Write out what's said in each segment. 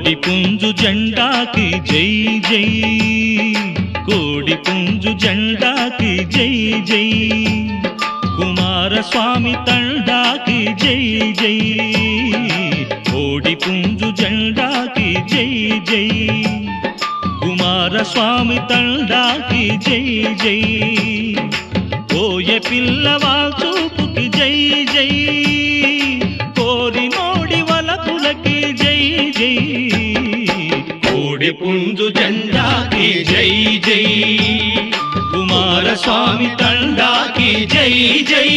కోడి పుంజు జెండాకి జై జై, కోడి పుంజు జెండాకి జై జై, కుమారస్వామి తండాకి జై జై, కోడి పుంజు జెండాకి జై జై, కుమారస్వామి తండాకి జై జై, కోయ పిల్లవాళ్ళ చూపుకి జై జై, కోరి నోడి వలపులకి జై జై, కోడి పుంజు జెండాకి జై జై, కుమారస్వామి తండాకి జై జై.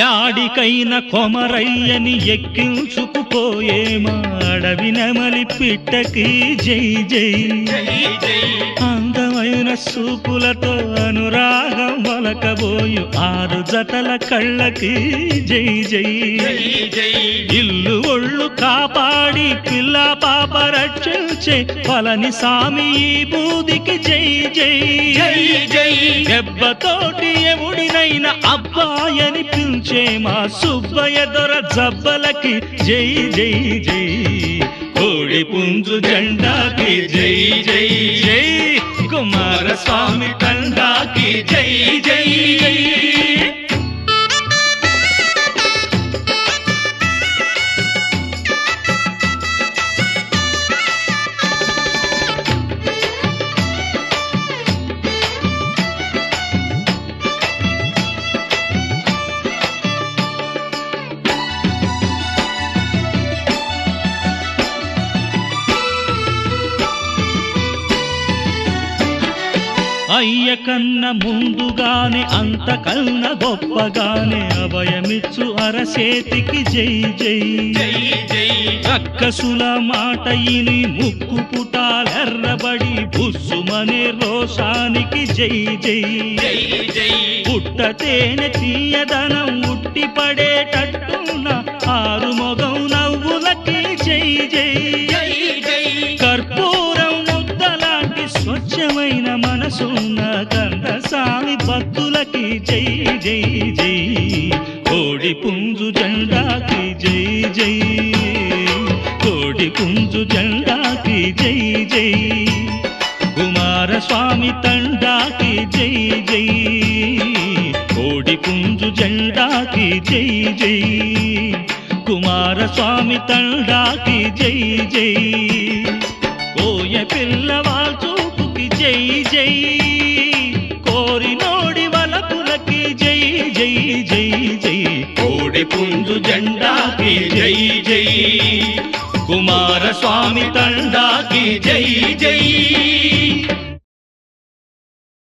యాడికైన కొమరయ్యని ఎక్కించుకుపోయే మాడవి నెమలి పిట్టకి జై జై, అందమైన సూపులతో అనురాగం వలకబోయు ఆరు జతల కళ్ళకి జై జై, ఇల్లు ఒళ్ళు కాపాడి పిల్ల పాప రక్షించే పలని సామి ఈ బూదికి జై జై జై, దెబ్బతోటి ఎవడినైనా అబ్బాయని పిలిచే మా సుబ్బయ్య దొర జబ్బలకి జై జై జై, కోడి పుంజు జెండాకి జై జై జై, కుమారస్వామి తండాకి జై జై. అయ్య కన్న ముందుగానే అంతకన్నా గొప్పగానే అభయమిచ్చు అరచేతికి జై జై, రక్కసుల మాట ఇని ముక్కు పుటాలెర్రబడి బుస్సుమనే రోషానికి జై జై, పుట్టతేనె తీయదనం ఉట్టి పడేటట్టున్న ఆరు మొగం నవ్వులకి జై జై, కర్పూరం ముద్దలాంటి స్వచ్ఛమైన మనసున్న కందసామి భక్తులకి జై జై జై, కోడి పుంజు జెండాకి జై జై, కోడి పుంజు జెండాకి జై జై, కుమారస్వామి తండాకి జై జై, కోడి పుంజు జెండాకి జై జై, కుమారస్వామి తండాకి జై జై, కోయ పిల్లవాళ్ళ చూపుకి జై జై, కోరి నోడి వలపులకి జై జై జై జై, కోడి పుంజు జెండాకి జై జై, కుమారస్వామి తండాకి జై జై.